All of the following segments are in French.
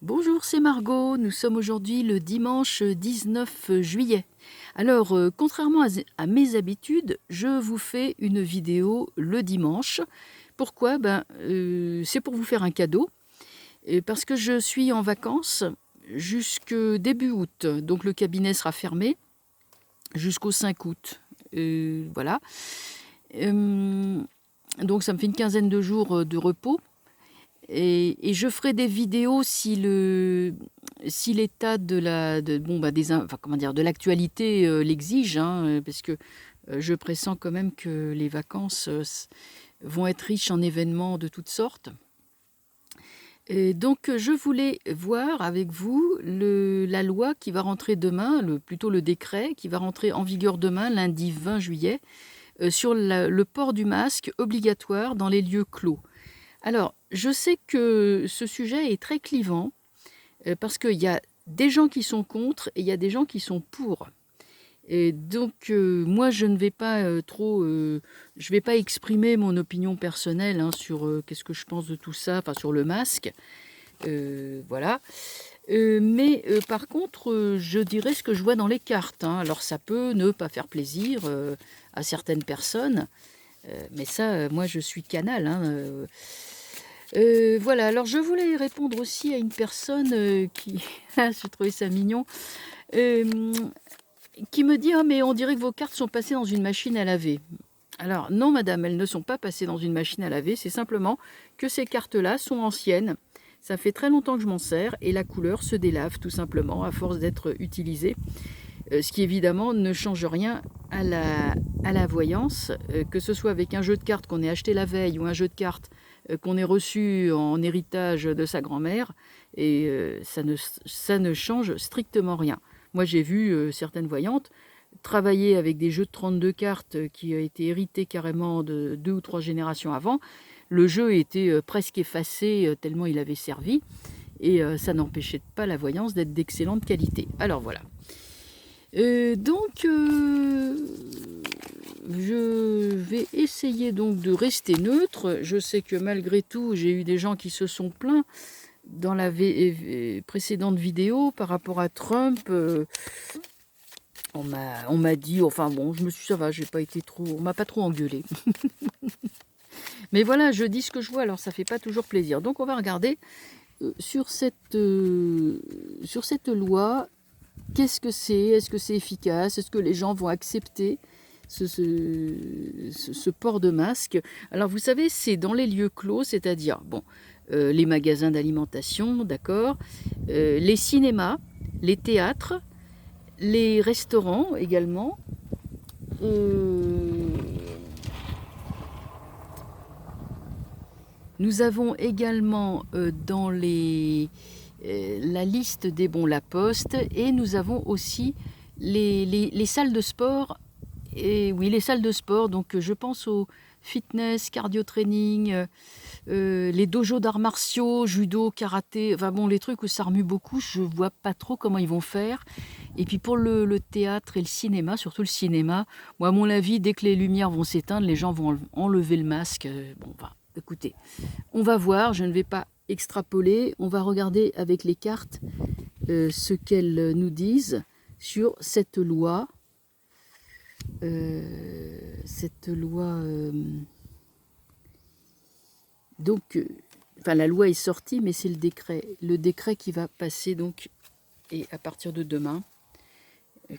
Bonjour, c'est Margot. Nous sommes aujourd'hui le dimanche 19 juillet. Alors, contrairement à mes habitudes, je vous fais une vidéo le dimanche. Pourquoi? C'est pour vous faire un cadeau, parce que je suis en vacances jusque début août. Donc le cabinet sera fermé jusqu'au 5 août. Voilà. Donc ça me fait une quinzaine de jours de repos. Et je ferai des vidéos si l'état de l'actualité l'exige, hein, parce que je pressens quand même que les vacances vont être riches en événements de toutes sortes. Et donc je voulais voir avec vous la loi qui va rentrer demain, plutôt le décret qui va rentrer en vigueur demain, lundi 20 juillet, sur le port du masque obligatoire dans les lieux clos. Alors, je sais que ce sujet est très clivant, parce qu'il y a des gens qui sont contre et il y a des gens qui sont pour. Et donc, moi, je ne vais pas je vais pas exprimer mon opinion personnelle, hein, sur qu'est-ce que je pense de tout ça, enfin sur le masque, voilà. Mais par contre, je dirais ce que je vois dans les cartes, hein. Alors, ça peut ne pas faire plaisir à certaines personnes, mais ça, moi, je suis canal, hein. Voilà, alors je voulais répondre aussi à une personne qui, j'ai trouvé ça mignon, euh, qui me dit: «Ah, mais on dirait que vos cartes sont passées dans une machine à laver.» Alors non, madame, elles ne sont pas passées dans une machine à laver, c'est simplement que ces cartes-là sont anciennes. Ça fait très longtemps que je m'en sers et la couleur se délave tout simplement à force d'être utilisée. Ce qui évidemment ne change rien à la voyance, que ce soit avec un jeu de cartes qu'on ait acheté la veille ou un jeu de cartes qu'on ait reçu en héritage de sa grand-mère, et ça ne change strictement rien. Moi, j'ai vu certaines voyantes travailler avec des jeux de 32 cartes qui ont été hérités carrément de 2 ou 3 générations avant. Le jeu était presque effacé tellement il avait servi, et ça n'empêchait pas la voyance d'être d'excellente qualité. Alors voilà. Je vais essayer donc de rester neutre. Je sais que malgré tout, j'ai eu des gens qui se sont plaints dans la précédente vidéo par rapport à Trump. On m'a dit, enfin bon, je me suis dit, ça va, j'ai pas été trop, on m'a pas trop engueulé. Mais voilà, je dis ce que je vois, alors ça fait pas toujours plaisir. Donc on va regarder sur cette loi. Qu'est-ce que c'est? Est-ce que c'est efficace? Est-ce que les gens vont accepter ce port de masque? Alors vous savez, c'est dans les lieux clos, c'est-à-dire les magasins d'alimentation, d'accord, les cinémas, les théâtres, les restaurants également. Nous avons également dans la liste des la poste, et nous avons aussi les salles de sport. Et oui, les salles de sport, donc je pense au fitness, cardio-training, les dojos d'arts martiaux, judo, karaté, enfin bon, les trucs où ça remue beaucoup, je vois pas trop comment ils vont faire. Et puis pour le théâtre et le cinéma, surtout le cinéma, moi à mon avis, dès que les lumières vont s'éteindre, les gens vont enlever le masque. Écoutez, on va voir, je ne vais pas extrapoler, on va regarder avec les cartes ce qu'elles nous disent sur cette loi. La loi est sortie, mais c'est le décret qui va passer donc, et à partir de demain.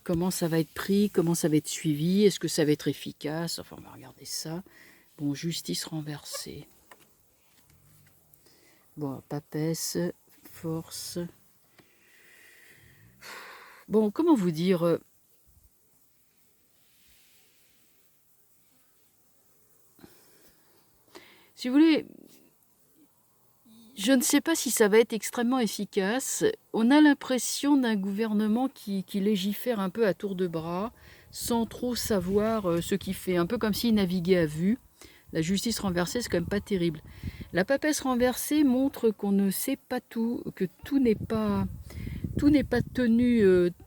Comment ça va être pris, comment ça va être suivi, est-ce que ça va être efficace? Enfin, on va regarder ça. Bon, justice renversée. Bon, papesse, force. Bon, comment vous dire? Si vous voulez, je ne sais pas si ça va être extrêmement efficace. On a l'impression d'un gouvernement qui légifère un peu à tour de bras, sans trop savoir ce qu'il fait, un peu comme s'il naviguait à vue. La justice renversée, c'est quand même pas terrible. La papesse renversée montre qu'on ne sait pas tout, que tout n'est pas tenu,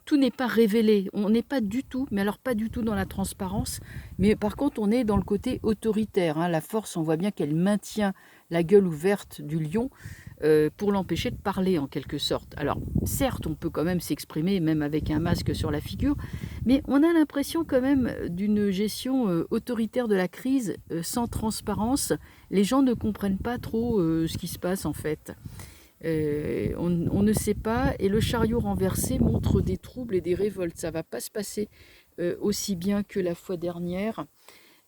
tout n'est pas révélé. On n'est pas du tout, mais alors pas du tout dans la transparence, mais par contre on est dans le côté autoritaire, hein. La force, on voit bien qu'elle maintient la gueule ouverte du lion. pour l'empêcher de parler en quelque sorte. Alors certes, on peut quand même s'exprimer même avec un masque sur la figure, mais on a l'impression quand même d'une gestion autoritaire de la crise sans transparence. Les gens ne comprennent pas trop ce qui se passe en fait. On ne sait pas, et le chariot renversé montre des troubles et des révoltes. Ça ne va pas se passer aussi bien que la fois dernière.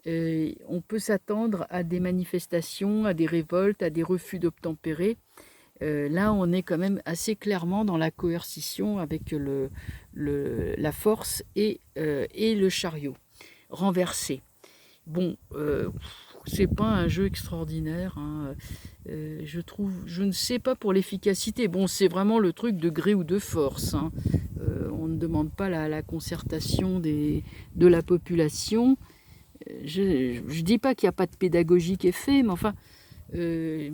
On peut s'attendre à des manifestations, à des révoltes, à des refus d'obtempérer. Là, on est quand même assez clairement dans la coercition avec la force et le chariot renversé. Bon, c'est pas un jeu extraordinaire, hein. Je trouve, je ne sais pas pour l'efficacité. Bon, c'est vraiment le truc de gré ou de force, hein. On ne demande pas la concertation de la population. Je ne dis pas qu'il n'y a pas de pédagogie qui est fait, mais enfin, il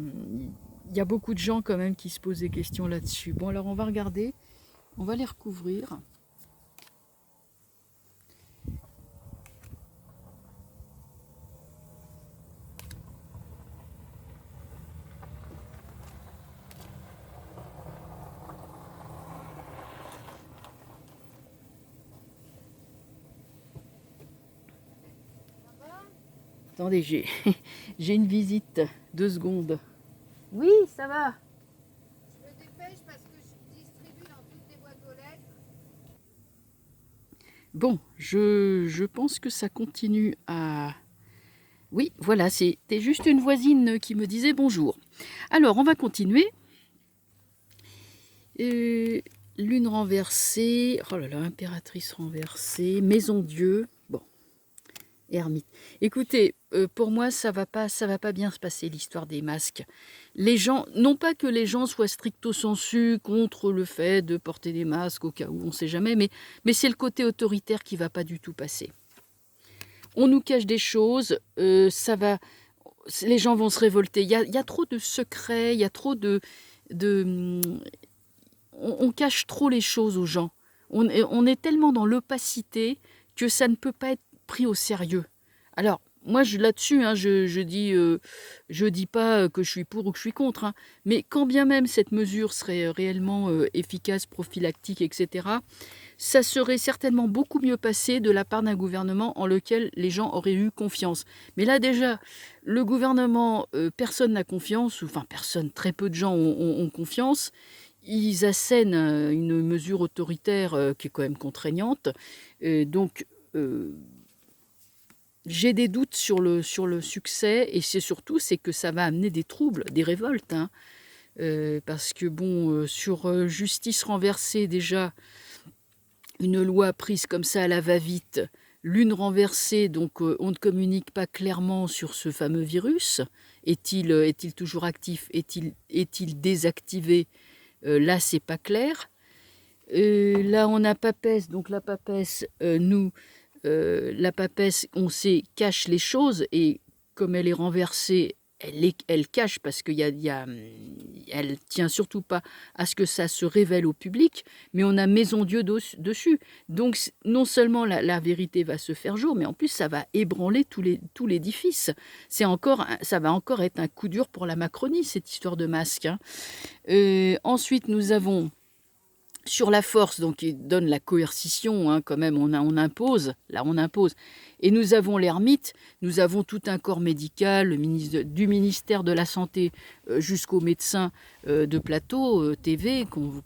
y a beaucoup de gens quand même qui se posent des questions là-dessus. Bon, alors on va regarder, on va les recouvrir. Attendez, j'ai une visite, 2 secondes. Oui, ça va. Je me dépêche parce que je distribue dans toutes les boîtes aux lettres. Bon, je pense que ça continue à... Oui, voilà, c'était juste une voisine qui me disait bonjour. Alors, on va continuer. Lune renversée, oh là là, impératrice renversée, maison Dieu, bon, ermite. Écoutez, pour moi, ça va pas bien se passer l'histoire des masques. Les gens, non pas que les gens soient stricto sensu contre le fait de porter des masques au cas où, on ne sait jamais, mais c'est le côté autoritaire qui va pas du tout passer. On nous cache des choses, ça va, les gens vont se révolter. Il y a trop de secrets, il y a trop de on cache trop les choses aux gens. On est tellement dans l'opacité que ça ne peut pas être pris au sérieux. Alors, moi, là-dessus, hein, je dis pas que je suis pour ou que je suis contre, hein, mais quand bien même cette mesure serait réellement efficace, prophylactique, etc., ça serait certainement beaucoup mieux passé de la part d'un gouvernement en lequel les gens auraient eu confiance. Mais là, déjà, le gouvernement, personne n'a confiance, ou enfin personne, très peu de gens ont confiance. Ils assènent une mesure autoritaire qui est quand même contraignante. Donc, j'ai des doutes sur le succès, et c'est que ça va amener des troubles, des révoltes, hein. Parce que, bon, sur justice renversée, déjà, une loi prise comme ça à la va-vite, l'une renversée, donc on ne communique pas clairement sur ce fameux virus. Est-il toujours actif? Est-il désactivé? Là, c'est pas clair. Là, on a papesse, donc la papesse, la papesse, on sait, cache les choses, et comme elle est renversée, elle cache parce elle tient surtout pas à ce que ça se révèle au public, mais on a Maison Dieu dessus. Donc non seulement la vérité va se faire jour, mais en plus ça va ébranler tout l'édifice. Ça va encore être un coup dur pour la Macronie, cette histoire de masque, hein. Ensuite, nous avons sur la force, donc qui donne la coercition, hein, quand même, on impose, là on impose. Et nous avons l'ermite, nous avons tout un corps médical, du ministère de la Santé jusqu'aux médecins de plateau, TV, bon,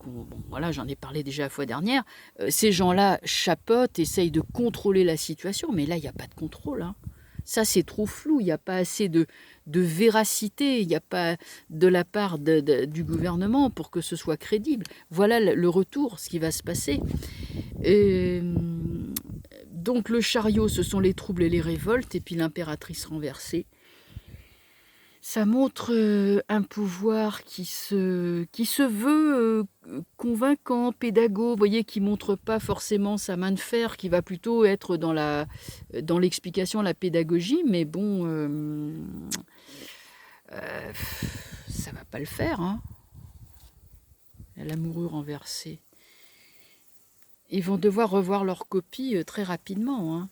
voilà, j'en ai parlé déjà la fois dernière. Ces gens-là chapeautent, essayent de contrôler la situation, mais là il n'y a pas de contrôle, hein. Ça, c'est trop flou, il n'y a pas assez de véracité, il n'y a pas de la part du gouvernement pour que ce soit crédible. Voilà le retour, ce qui va se passer. Donc le chariot, ce sont les troubles et les révoltes, et puis l'impératrice renversée. Ça montre un pouvoir qui se veut convaincant, pédago, vous voyez, qui ne montre pas forcément sa main de fer, qui va plutôt être dans l'explication, la pédagogie, mais bon, ça ne va pas le faire, hein. L'amoureux renversé. Ils vont devoir revoir leur copie très rapidement, hein.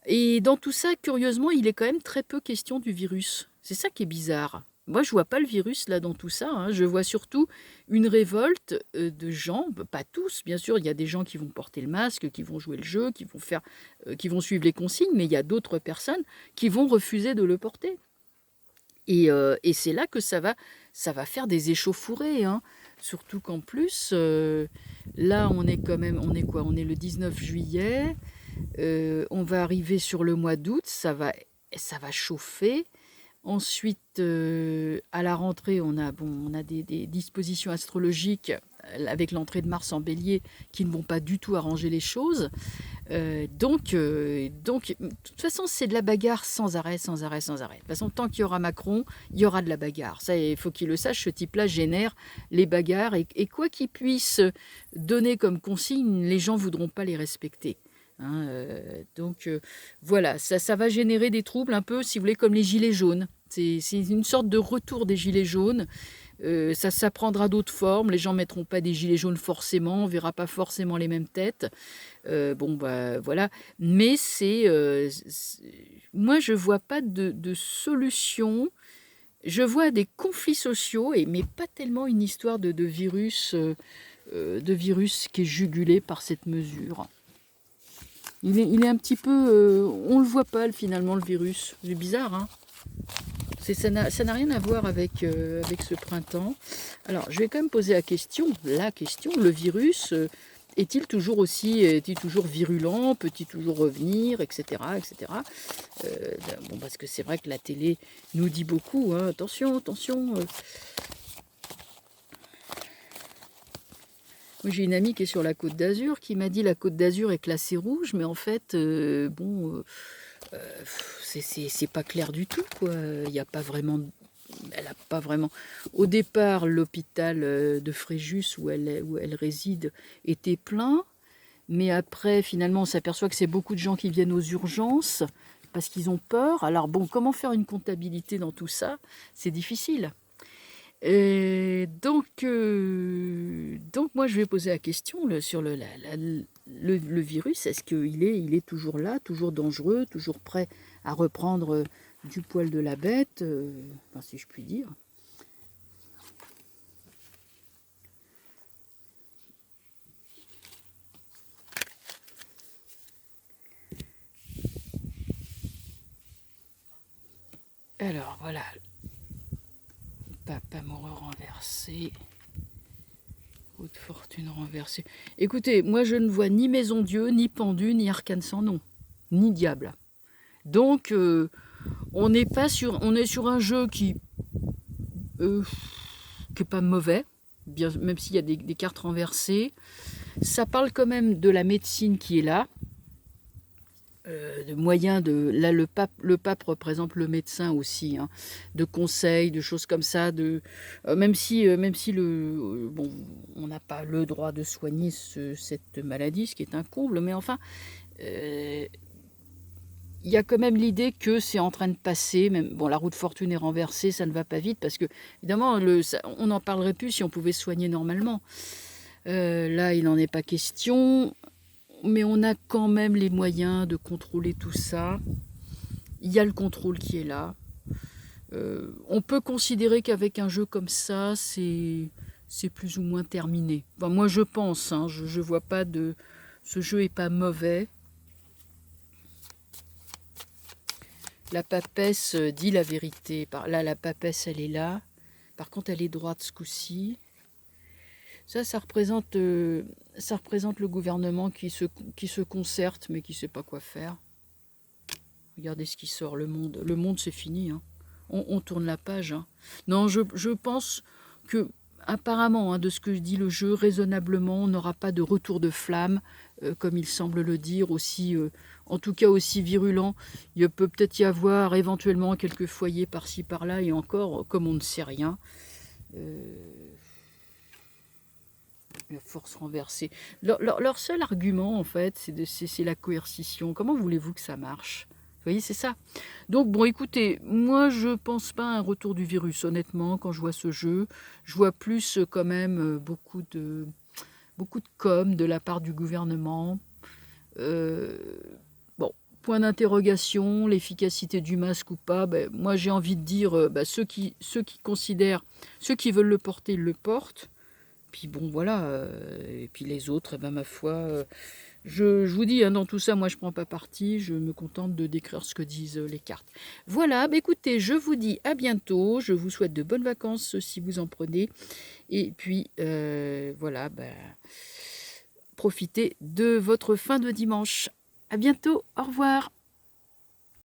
Et dans tout ça, curieusement, il est quand même très peu question du virus. C'est ça qui est bizarre. moi, je vois pas le virus là dans tout ça, hein. Je vois surtout une révolte de gens, pas tous, bien sûr. Il y a des gens qui vont porter le masque, qui vont jouer le jeu, qui vont suivre les consignes, mais il y a d'autres personnes qui vont refuser de le porter. Et c'est là que ça va faire des échauffourées, hein. Surtout qu'en plus, là, on est quoi? On est le 19 juillet. On va arriver sur le mois d'août, ça va chauffer. Ensuite, à la rentrée, on a des dispositions astrologiques avec l'entrée de Mars en Bélier qui ne vont pas du tout arranger les choses. Donc, de toute façon, c'est de la bagarre sans arrêt, sans arrêt, sans arrêt. De toute façon, tant qu'il y aura Macron, il y aura de la bagarre. Ça, il faut qu'il le sache, ce type-là génère les bagarres. Et quoi qu'il puisse donner comme consigne, les gens ne voudront pas les respecter. Hein, voilà, ça va générer des troubles un peu, si vous voulez, comme les gilets jaunes. C'est une sorte de retour des gilets jaunes. Ça prendra d'autres formes. Les gens ne mettront pas des gilets jaunes forcément, on ne verra pas forcément les mêmes têtes. Bon, bah voilà. Mais moi, je ne vois pas de solution. Je vois des conflits sociaux, mais pas tellement une histoire de virus qui est jugulé par cette mesure. Il est un petit peu... on ne le voit pas finalement, le virus. C'est bizarre, hein. Ça n'a rien à voir avec ce printemps. Alors, je vais quand même poser la question, le virus, est-il toujours virulent? Peut-il toujours revenir, etc., etc. Bon, parce que c'est vrai que la télé nous dit beaucoup, hein, attention, attention. Moi, j'ai une amie qui est sur la Côte d'Azur qui m'a dit la Côte d'Azur est classée rouge, mais en fait, c'est pas clair du tout, quoi. Il n'y a pas vraiment... Elle a pas vraiment... Au départ, l'hôpital de Fréjus, où elle réside, était plein. Mais après, finalement, on s'aperçoit que c'est beaucoup de gens qui viennent aux urgences parce qu'ils ont peur. Alors bon, comment faire une comptabilité dans tout ça? C'est difficile. Donc moi, je vais poser la question sur le virus. Est-ce qu'il est toujours là, toujours dangereux, toujours prêt à reprendre du poil de la bête, enfin, si je puis dire. Alors, voilà. Pape amoureux renversé. Haute fortune renversée. Écoutez, moi je ne vois ni maison Dieu, ni pendu, ni arcane sans nom, ni diable. Donc, on est sur un jeu qui est pas mauvais, bien, même s'il y a des cartes renversées. Ça parle quand même de la médecine qui est là. De moyens de... Là, le pape représente le médecin aussi, hein, de conseils, de choses comme ça, même si bon, on n'a pas le droit de soigner cette maladie, ce qui est un comble, mais enfin, il y a quand même l'idée que c'est en train de passer. Même, bon, la roue de fortune est renversée, ça ne va pas vite, parce que, évidemment, on n'en parlerait plus si on pouvait soigner normalement. Là, il n'en est pas question. Mais on a quand même les moyens de contrôler tout ça. Il y a le contrôle qui est là. On peut considérer qu'avec un jeu comme ça, c'est plus ou moins terminé. Enfin, moi, je pense, hein, je vois pas de... Ce jeu est pas mauvais. La papesse dit la vérité. Là, la papesse, elle est là. Par contre, elle est droite ce coup-ci. Ça représente le gouvernement qui se concerte, mais qui ne sait pas quoi faire. Regardez ce qui sort, le monde. Le monde, c'est fini. Hein. On tourne la page. Hein. Non, je pense que, apparemment, hein, de ce que dit le jeu, raisonnablement, on n'aura pas de retour de flamme, comme il semble le dire, en tout cas aussi virulent. Il peut peut-être y avoir éventuellement quelques foyers par-ci, par-là, et encore, comme on ne sait rien... La force renversée. Leur seul argument, en fait, c'est la coercition. Comment voulez-vous que ça marche? Vous voyez, c'est ça. Donc, bon, écoutez, moi, je pense pas à un retour du virus, honnêtement, quand je vois ce jeu. Je vois plus, quand même, beaucoup de com de la part du gouvernement. Bon, point d'interrogation, l'efficacité du masque ou pas. Ben, moi, j'ai envie de dire, ceux qui considèrent, ceux qui veulent le porter, le portent. Puis bon, voilà. Et puis les autres, eh ben, ma foi, je vous dis, hein, dans tout ça, moi, je ne prends pas parti. Je me contente de décrire ce que disent les cartes. Voilà, ben, écoutez, je vous dis à bientôt. Je vous souhaite de bonnes vacances si vous en prenez. Et puis, voilà, ben, profitez de votre fin de dimanche. À bientôt, au revoir.